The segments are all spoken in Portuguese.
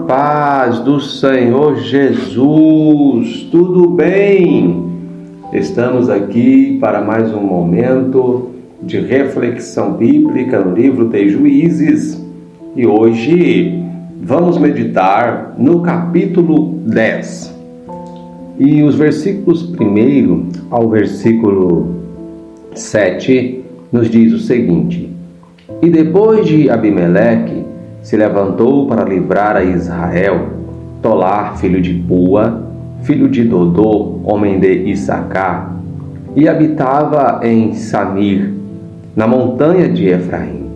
paz do Senhor Jesus, tudo bem? Estamos aqui para mais um momento de reflexão bíblica no livro de Juízes e hoje vamos meditar no capítulo 10 e os versículos 1 ao versículo 7 nos diz o seguinte: E depois de Abimeleque se levantou para livrar a Israel Tolar, filho de Pua, filho de Dodô, homem de Issacar, e habitava em Samir, na montanha de Efraim.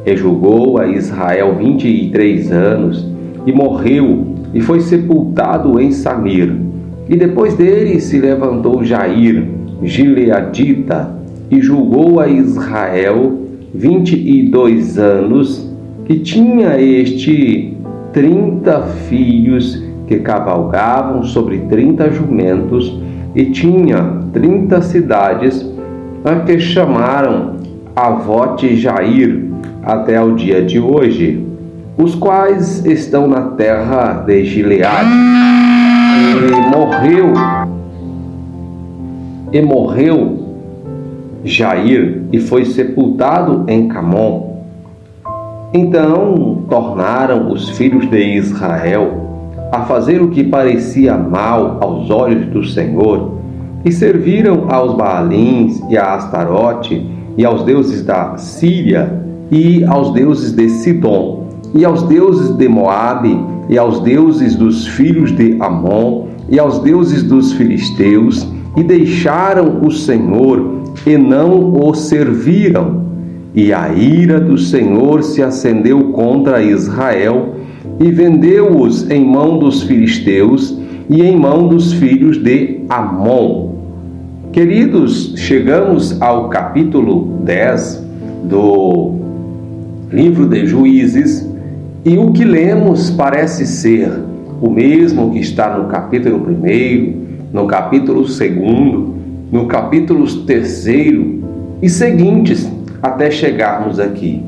E julgou a Israel 23 anos, e morreu, e foi sepultado em Samir. E depois dele se levantou Jair, gileadita, e julgou a Israel 22 anos, e tinha este 30 filhos que cavalgavam sobre 30 jumentos, e tinha 30 cidades, a que chamaram Avote Jair até o dia de hoje, os quais estão na terra de Gileade. E morreu Jair e foi sepultado em Camon. Então tornaram os filhos de Israel a fazer o que parecia mal aos olhos do Senhor, e serviram aos Baalins e a Astarote, e aos deuses da Síria, e aos deuses de Sidom, e aos deuses de Moabe, e aos deuses dos filhos de Amon, e aos deuses dos filisteus, e deixaram o Senhor, e não o serviram. E a ira do Senhor se acendeu contra Israel, e vendeu-os em mão dos filisteus e em mão dos filhos de Amon. Queridos, chegamos ao capítulo 10 do livro de Juízes, e o que lemos parece ser o mesmo que está no capítulo 1, no capítulo 2, no capítulo 3 e seguintes, até chegarmos aqui.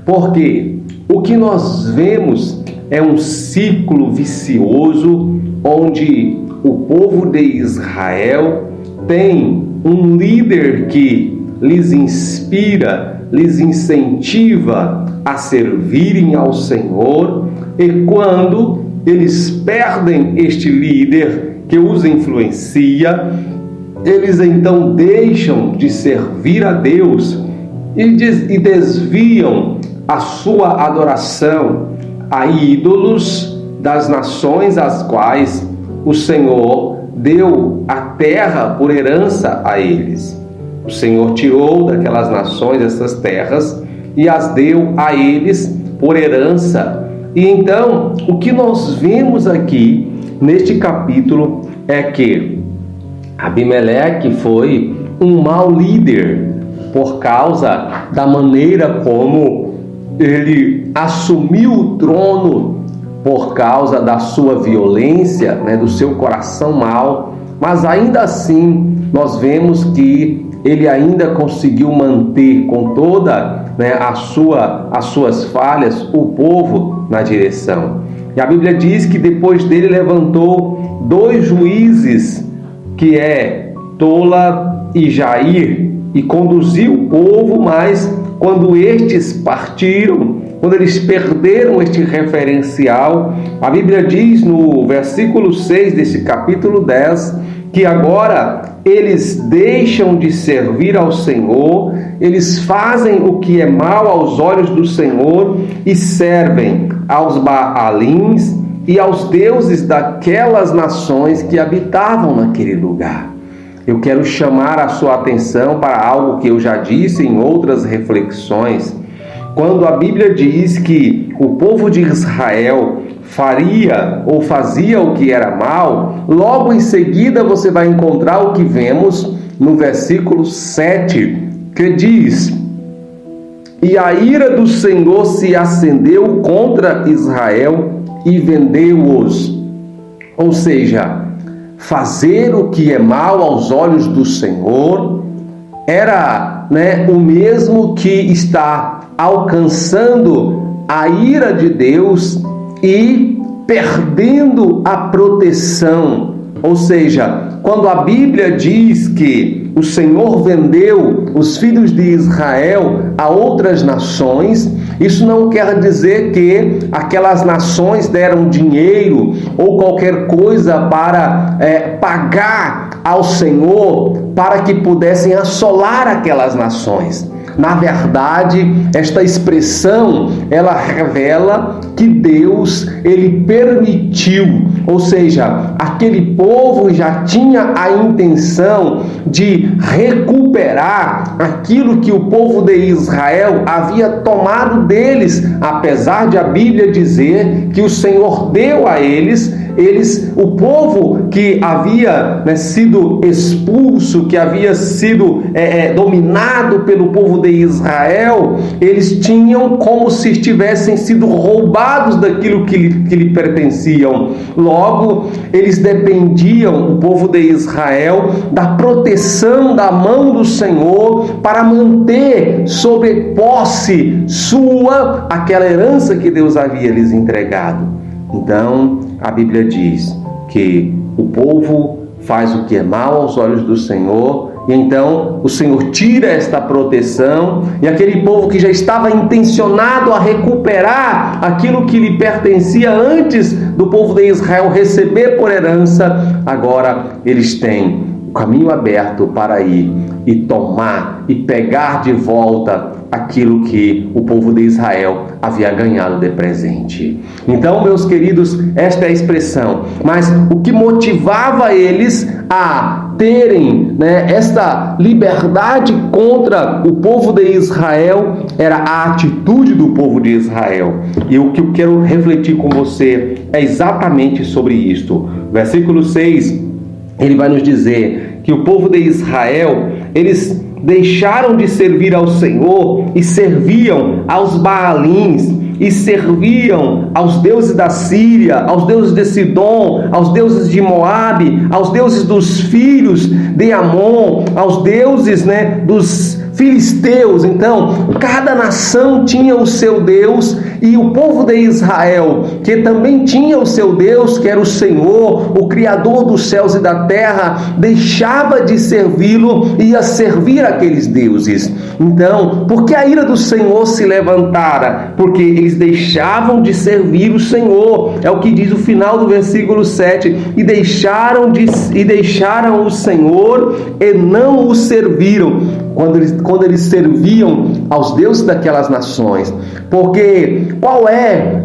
Porque o que nós vemos é um ciclo vicioso onde o povo de Israel tem um líder que lhes inspira, lhes incentiva a servirem ao Senhor, e quando eles perdem este líder que os influencia, eles então deixam de servir a Deus e desviam a sua adoração a ídolos das nações às quais o Senhor deu a terra por herança a eles. O Senhor tirou daquelas nações essas terras e as deu a eles por herança. E então, o que nós vemos aqui neste capítulo é que Abimeleque foi um mau líder, por causa da maneira como ele assumiu o trono, por causa da sua violência, do seu coração mau, mas ainda assim nós vemos que ele ainda conseguiu manter com toda as suas falhas o povo na direção. E a Bíblia diz que depois dele levantou 2 juízes, que é Tola e Jair, e conduziu o povo, mas quando estes partiram, quando eles perderam este referencial, a Bíblia diz no versículo 6 desse capítulo 10, que agora eles deixam de servir ao Senhor, eles fazem o que é mal aos olhos do Senhor e servem aos Baalins e aos deuses daquelas nações que habitavam naquele lugar. Eu quero chamar a sua atenção para algo que eu já disse em outras reflexões. Quando a Bíblia diz que o povo de Israel faria ou fazia o que era mal, logo em seguida você vai encontrar o que vemos no versículo 7, que diz: E a ira do Senhor se acendeu contra Israel e vendeu-os. Ou seja, fazer o que é mal aos olhos do Senhor era o mesmo que está alcançando a ira de Deus e perdendo a proteção. Ou seja, quando a Bíblia diz que o Senhor vendeu os filhos de Israel a outras nações, isso não quer dizer que aquelas nações deram dinheiro ou qualquer coisa para pagar ao Senhor para que pudessem assolar aquelas nações. Na verdade, esta expressão, ela revela que Deus, ele permitiu, ou seja, aquele povo já tinha a intenção de recuperar aquilo que o povo de Israel havia tomado deles, apesar de a Bíblia dizer que o Senhor deu a eles, o povo que havia sido expulso, que havia sido dominado pelo povo de Israel, eles tinham como se tivessem sido roubados daquilo que lhe pertenciam. Logo, eles dependiam, o povo de Israel, da proteção da mão do Senhor para manter sob posse sua aquela herança que Deus havia lhes entregado. Então, a Bíblia diz que o povo faz o que é mal aos olhos do Senhor, e então o Senhor tira esta proteção, e aquele povo que já estava intencionado a recuperar aquilo que lhe pertencia antes do povo de Israel receber por herança, agora eles têm o caminho aberto para ir e tomar e pegar de volta aquilo que o povo de Israel havia ganhado de presente. Então, meus queridos, esta é a expressão. Mas o que motivava eles a terem esta liberdade contra o povo de Israel era a atitude do povo de Israel. E o que eu quero refletir com você é exatamente sobre isto. Versículo 6, ele vai nos dizer que o povo de Israel, eles deixaram de servir ao Senhor e serviam aos Baalins, e serviam aos deuses da Síria, aos deuses de Sidom, aos deuses de Moabe, aos deuses dos filhos de Amon, aos deuses dos filisteus. Então, cada nação tinha o seu Deus, e o povo de Israel, que também tinha o seu Deus, que era o Senhor, o Criador dos céus e da terra, deixava de servi-lo e ia servir aqueles deuses. Então, por que a ira do Senhor se levantara? Porque eles deixavam de servir o Senhor. É o que diz o final do versículo 7. E deixaram o Senhor e não o serviram. Quando eles serviam aos deuses daquelas nações. Porque qual é,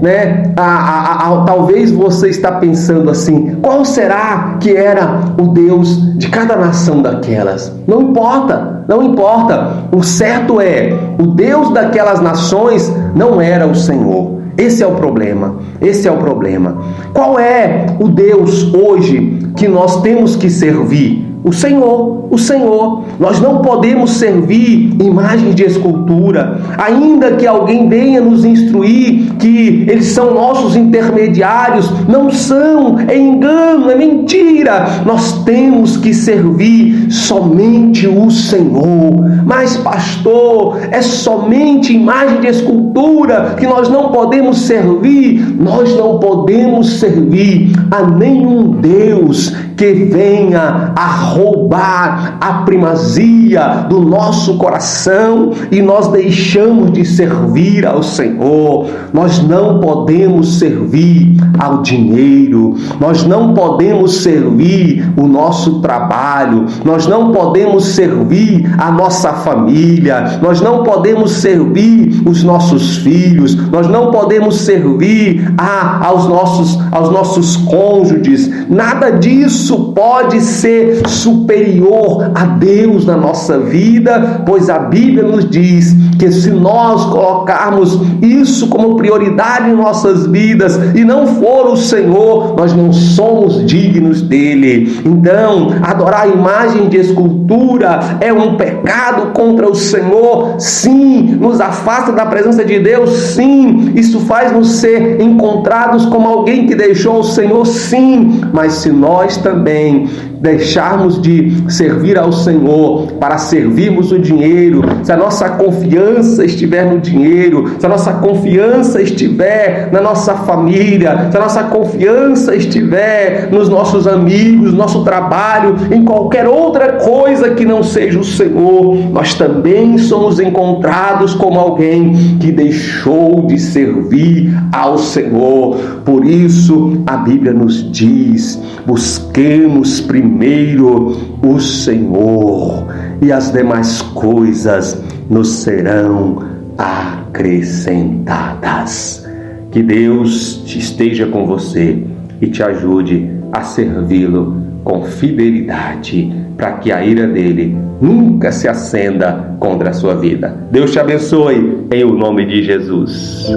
talvez você está pensando assim, qual será que era o Deus de cada nação daquelas? Não importa, não importa. O certo é, o Deus daquelas nações não era o Senhor. Esse é o problema, esse é o problema. Qual é o Deus hoje que nós temos que servir? O Senhor, o Senhor. Nós não podemos servir imagens de escultura, ainda que alguém venha nos instruir que eles são nossos intermediários. Não são, é engano, é mentira. Nós temos que servir somente o Senhor. Mas, pastor, é somente imagem de escultura que nós não podemos servir? Nós não podemos servir a nenhum Deus que venha a roubar a primazia do nosso coração e nós deixamos de servir ao Senhor. Nós não podemos servir ao dinheiro, nós não podemos servir o nosso trabalho, nós não podemos servir a nossa família, nós não podemos servir os nossos filhos, nós não podemos servir aos nossos cônjuges. Nada disso pode ser superior a Deus na nossa vida, pois a Bíblia nos diz que se nós colocarmos isso como prioridade em nossas vidas e não for o Senhor, nós não somos dignos dele. Então, adorar a imagem de escultura é um pecado contra o Senhor? Sim. Nos afasta da presença de Deus? Sim. Isso faz-nos ser encontrados como alguém que deixou o Senhor? Sim. Mas se nós também deixarmos de servir ao Senhor para servirmos o dinheiro, se a nossa confiança estiver no dinheiro, se a nossa confiança estiver na nossa família, se a nossa confiança estiver nos nossos amigos, no nosso trabalho, em qualquer outra coisa que não seja o Senhor, nós também somos encontrados como alguém que deixou de servir ao Senhor. Por isso a Bíblia nos diz: busquemos primeiro o Senhor e as demais coisas nos serão acrescentadas. Que Deus esteja com você e te ajude a servi-lo com fidelidade, para que a ira dele nunca se acenda contra a sua vida. Deus te abençoe, em o nome de Jesus.